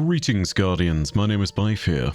Greetings, Guardians, my name is Bife here.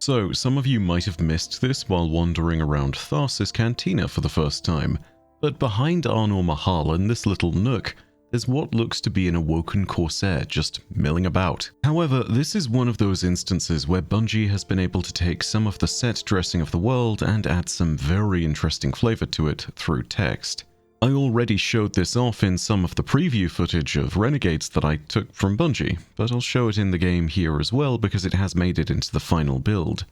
So, some of you might have missed this while wandering around Tharsis Cantina for the first time, but behind Arnor Mahal in this little nook, there's what looks to be an awoken Corsair just milling about. However, this is one of those instances where Bungie has been able to take some of the set dressing of the world and add some very interesting flavor to it through text. I already showed this off in some of the preview footage of Renegades that I took from Bungie, but I'll show it in the game here as well because it has made it into the final build.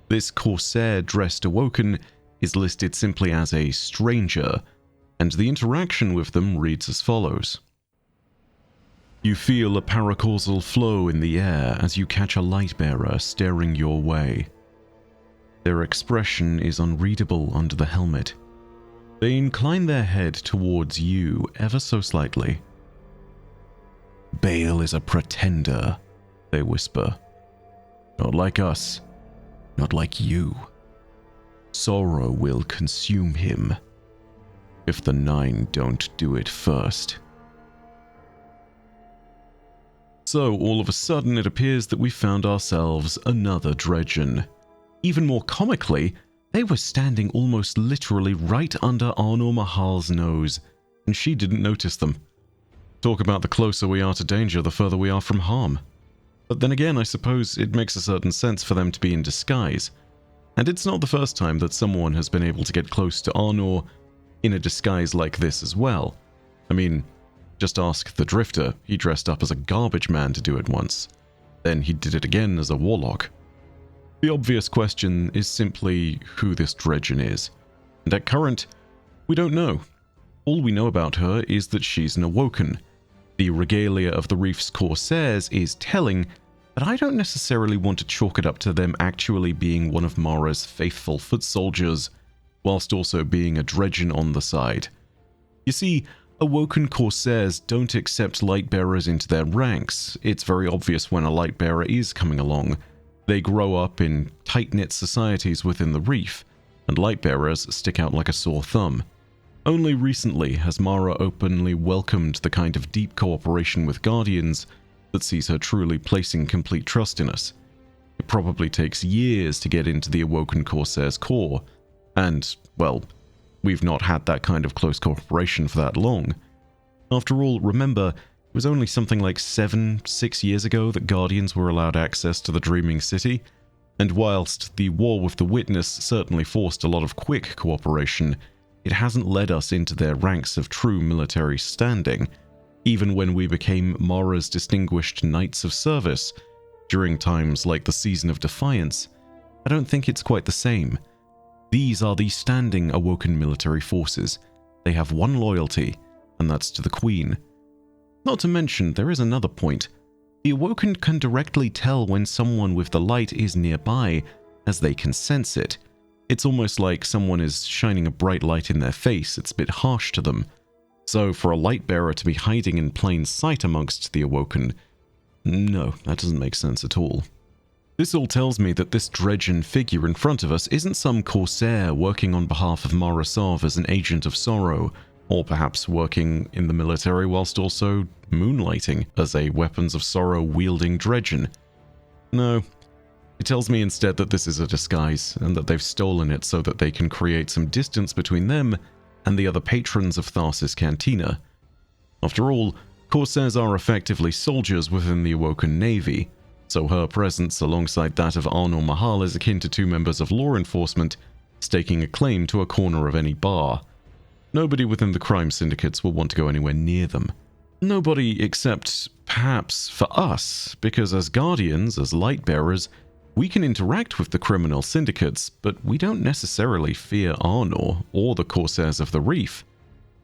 This Corsair dressed Awoken is listed simply as a stranger, and the interaction with them reads as follows. You feel a paracausal flow in the air as you catch a lightbearer staring your way. Their expression is unreadable under the helmet. They incline their head towards you ever so slightly. Baal is a pretender, they whisper. Not like us, not like you. Sorrow will consume him, if the Nine don't do it first. So, all of a sudden, it appears that we found ourselves another Dredgen. Even more comically, they were standing almost literally right under Arnor Mahal's nose, and she didn't notice them. Talk about the closer we are to danger, the further we are from harm. But then again, I suppose it makes a certain sense for them to be in disguise. And it's not the first time that someone has been able to get close to Arnor in a disguise like this as well. I mean, just ask the Drifter. He dressed up as a garbage man to do it once. Then he did it again as a warlock. The obvious question is simply who this Dredgen is. And at current, we don't know. All we know about her is that she's an Awoken. The regalia of the Reef's Corsairs is telling, but I don't necessarily want to chalk it up to them actually being one of Mara's faithful foot soldiers, whilst also being a Dredgen on the side. You see, Awoken Corsairs don't accept Lightbearers into their ranks. It's very obvious when a Lightbearer is coming along. They grow up in tight-knit societies within the Reef, and Lightbearers stick out like a sore thumb. Only recently has Mara openly welcomed the kind of deep cooperation with Guardians that sees her truly placing complete trust in us. It probably takes years to get into the Awoken Corsair's core, and, well, we've not had that kind of close cooperation for that long. After all, remember, it was only something like 6 years ago that Guardians were allowed access to the Dreaming City, and whilst the war with the Witness certainly forced a lot of quick cooperation, it hasn't led us into their ranks of true military standing, even when we became Mara's distinguished Knights of Service during times like the Season of Defiance. I don't think it's quite the same. These are the standing Awoken military forces. They have one loyalty, and that's to the Queen. Not to mention, there is another point. The Awoken can directly tell when someone with the light is nearby, as they can sense it. It's almost like someone is shining a bright light in their face. It's a bit harsh to them. So for a Lightbearer to be hiding in plain sight amongst the Awoken, no, that doesn't make sense at all. This all tells me that this Dredgen figure in front of us isn't some Corsair working on behalf of Mara Sov as an agent of sorrow, or perhaps working in the military whilst also moonlighting as a weapons of sorrow wielding Dredgen. No, it tells me instead that this is a disguise, and that they've stolen it so that they can create some distance between them and the other patrons of Tharsis Cantina. After all, Corsairs are effectively soldiers within the Awoken Navy, so her presence alongside that of Arnor Mahal is akin to two members of law enforcement staking a claim to a corner of any bar. Nobody within the crime syndicates will want to go anywhere near them. Nobody except, perhaps, for us, because as Guardians, as Lightbearers, we can interact with the criminal syndicates, but we don't necessarily fear Arnor or the Corsairs of the Reef.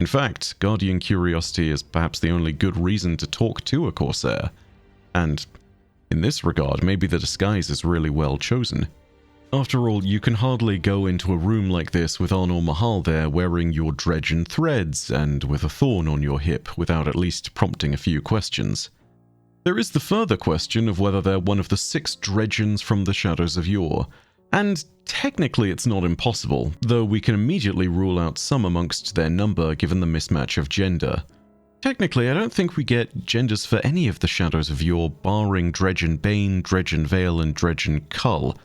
In fact, Guardian curiosity is perhaps the only good reason to talk to a Corsair. And in this regard, maybe the disguise is really well chosen. After all, you can hardly go into a room like this with Arnor Mahal there wearing your Dredgen threads and with a thorn on your hip without at least prompting a few questions. There is the further question of whether they're one of the 6 Dredgens from the Shadows of Yore, and technically it's not impossible, though we can immediately rule out some amongst their number given the mismatch of gender. Technically, I don't think we get genders for any of the Shadows of Yore, barring Dredgen Bane, Dredgen Vale, and Dredgen Cull.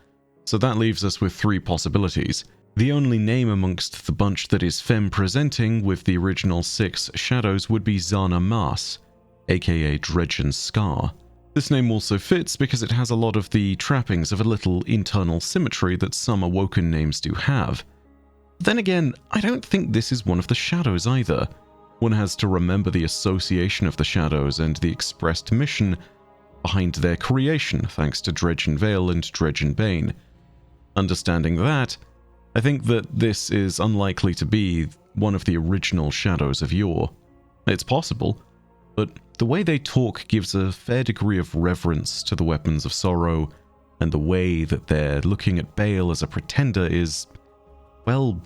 So that leaves us with 3 possibilities. The only name amongst the bunch that is femme-presenting with the original 6 Shadows would be Zana Mas, aka Dredgen Scar. This name also fits because it has a lot of the trappings of a little internal symmetry that some Awoken names do have. Then again, I don't think this is one of the Shadows either. One has to remember the association of the Shadows and the expressed mission behind their creation, thanks to Dredgen Vale and Dredgen Bane. Understanding that, I think that this is unlikely to be one of the original Shadows of Yore. It's possible, but the way they talk gives a fair degree of reverence to the Weapons of Sorrow, and the way that they're looking at Bale as a pretender is, well,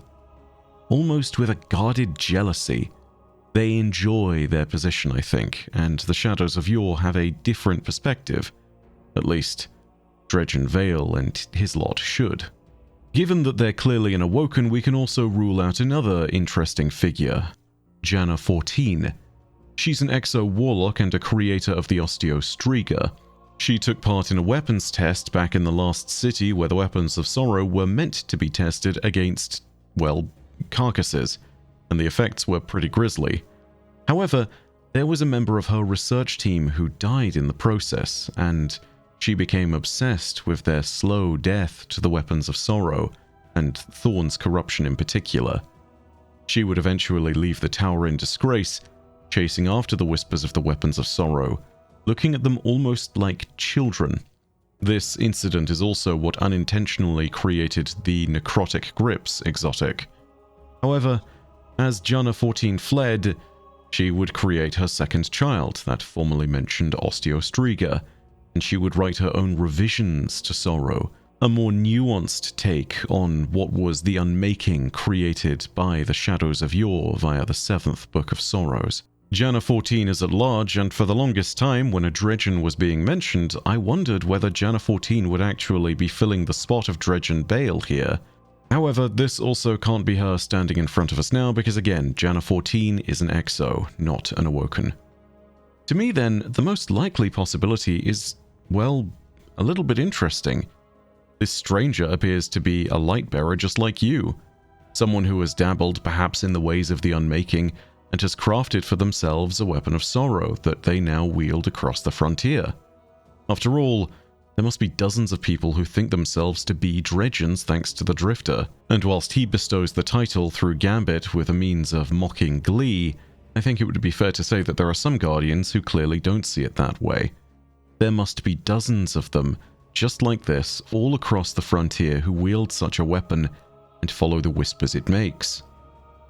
almost with a guarded jealousy. They enjoy their position, I think, and the Shadows of Yore have a different perspective. At least, Dredgen Vale and his lot should. Given that they're clearly an Awoken, we can also rule out another interesting figure, Janna 14. She's an Exo-Warlock and a creator of the Osteostriga. She took part in a weapons test back in the Last City where the Weapons of Sorrow were meant to be tested against, well, carcasses, and the effects were pretty grisly. However, there was a member of her research team who died in the process, and she became obsessed with their slow death to the Weapons of Sorrow, and Thorn's corruption in particular. She would eventually leave the tower in disgrace, chasing after the Whispers of the Weapons of Sorrow, looking at them almost like children. This incident is also what unintentionally created the Necrotic Grips exotic. However, as Janna 14 fled, she would create her second child, that formerly mentioned Osteostriga, and she would write her own revisions to Sorrow, a more nuanced take on what was the unmaking created by the Shadows of Yore via the 7th Book of Sorrows. Janna 14 is at large, and for the longest time when a Dredgen was being mentioned, I wondered whether Janna 14 would actually be filling the spot of Dredgen Bale here. However, this also can't be her standing in front of us now because again, Janna 14 is an Exo, not an Awoken. To me then, the most likely possibility is, well, a little bit interesting. This stranger appears to be a Lightbearer just like you. Someone who has dabbled perhaps in the ways of the Unmaking and has crafted for themselves a weapon of sorrow that they now wield across the frontier. After all, there must be dozens of people who think themselves to be Dredgens thanks to the Drifter, and whilst he bestows the title through Gambit with a means of mocking glee, I think it would be fair to say that there are some Guardians who clearly don't see it that way. There must be dozens of them, just like this, all across the frontier who wield such a weapon and follow the whispers it makes.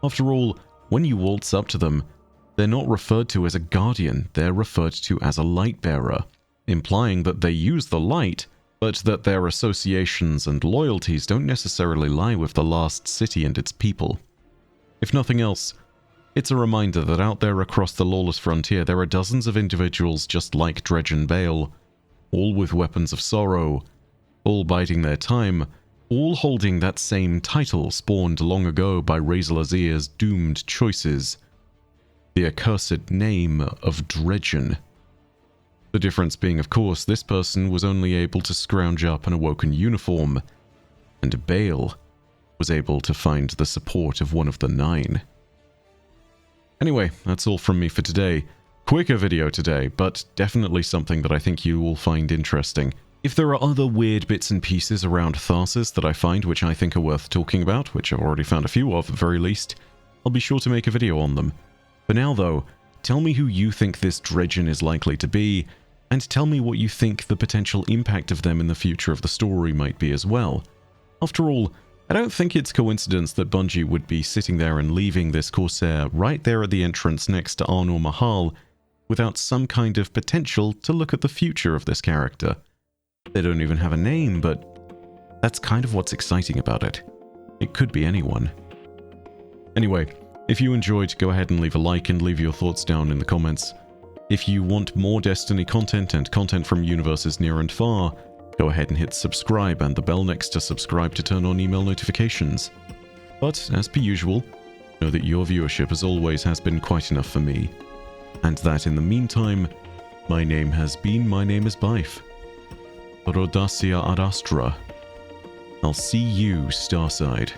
After all, when you waltz up to them, they're not referred to as a Guardian, they're referred to as a Lightbearer, implying that they use the light, but that their associations and loyalties don't necessarily lie with the Last City and its people. If nothing else, it's a reminder that out there across the lawless frontier there are dozens of individuals just like Dredgen Bale, all with weapons of sorrow, all biding their time, all holding that same title spawned long ago by Razel Azir's doomed choices, the accursed name of Dredgen. The difference being, of course, this person was only able to scrounge up an Awoken uniform, and Bale was able to find the support of one of the 9. Anyway, that's all from me for today. Quicker video today, but definitely something that I think you will find interesting. If there are other weird bits and pieces around Tharsis that I find which I think are worth talking about, which I've already found a few of at the very least, I'll be sure to make a video on them. For now though, tell me who you think this Dredgen is likely to be, and tell me what you think the potential impact of them in the future of the story might be as well. After all, I don't think it's coincidence that Bungie would be sitting there and leaving this Corsair right there at the entrance next to Arnor Mahal without some kind of potential to look at the future of this character. They don't even have a name, but that's kind of what's exciting about it. It could be anyone. Anyway, if you enjoyed, go ahead and leave a like and leave your thoughts down in the comments. If you want more Destiny content and content from universes near and far, go ahead and hit subscribe and the bell next to subscribe to turn on email notifications. But, as per usual, know that your viewership as always has been quite enough for me. and that in the meantime, my name has been My Name is Bife. Rhodacia ad Astra. I'll see you, Starside.